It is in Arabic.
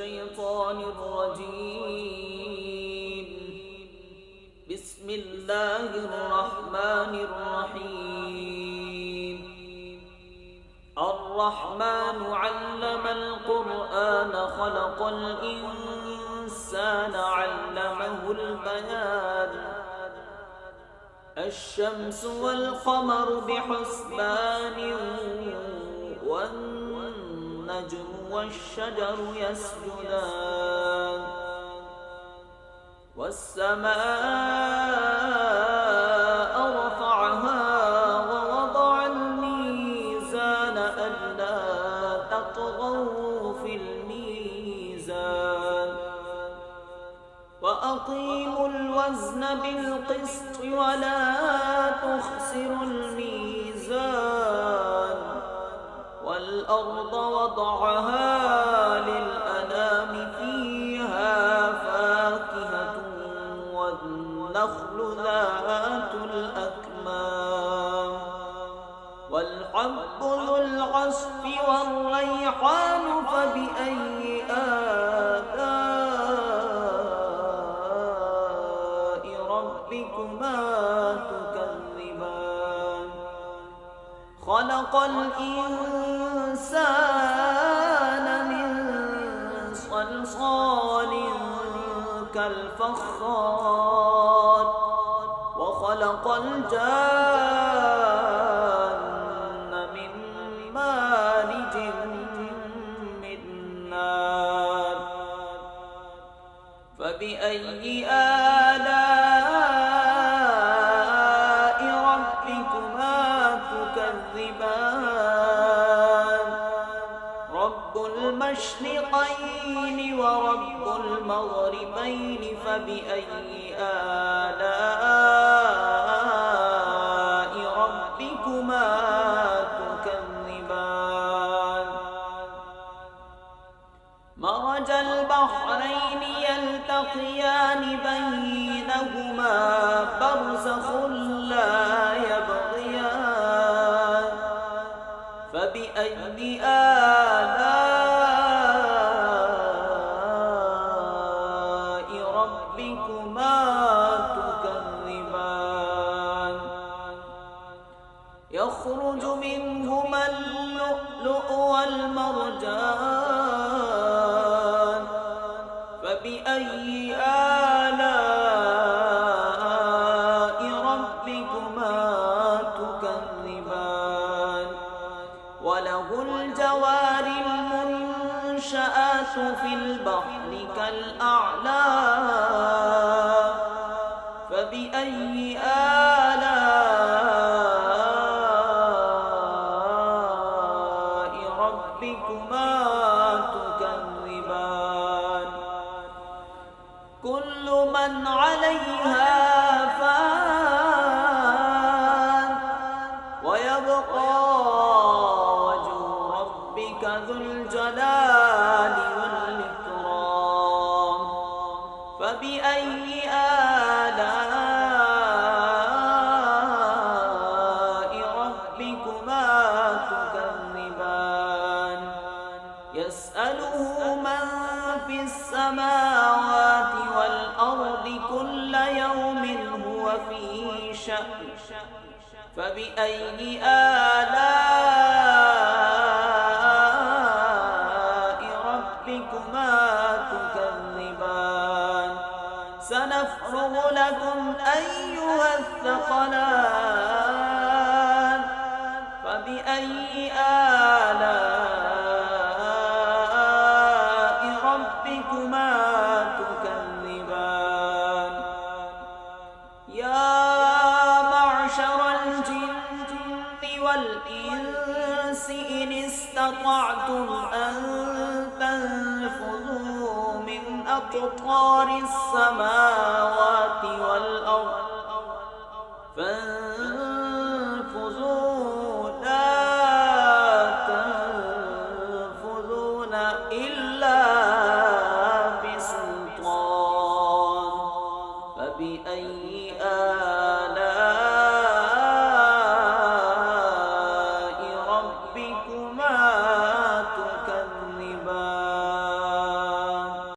الشيطان الرجيم. بسم الله الرحمن الرحيم. الرحمن علم القرآن خلق الإنسان علمه البيان. الشمس والقمر بحسبان والنجم والشجر يسجدان والسماء رفعها ووضع الميزان ألا تطغوا في الميزان وأقيموا الوزن بالقسط ولا تخسروا الميزان والأرض وضعها للأنام فيها فاكهة والنخل ذات الأكمام والحب ذو العصف والريحان فبأي آلاء ربكما تكذبان. خلق الإنسان من صلصال كالفخار وخلق الجان من مارج من نار فبأي آلاء ربكما تكذبان. رب المشرقين ورب المغربين فبأي آلاء ربكما تكذبان. مرج البحرين يلتقيان بينهما برزخ لا يبغيان فبأي آلاء ربكما تكذبان. يخرج منهما اللؤلؤ والمرجان فبأي آلاء ربكما تكذبان. وله الجوار المنشآت في البحر كالأعلام فبأي آلاء ربكما تكذبان. كل من عليها فان ويبقى وجه ربك ذو الجلال والإكرام فبأي آلاء ربكما تكذبان. يسأله من في السماوات والأرض كل يوم هو في شأن فبأي آلاء ربكما تكذبان. سنفرغ لكم أيها الثقلان فبأي آلاء ربكما تكذبان. يا معشر الجن والإنس إن استطعتم أن تنفذوا من أقطار السماوات والأرض فانفذوا لا تنفذون إلا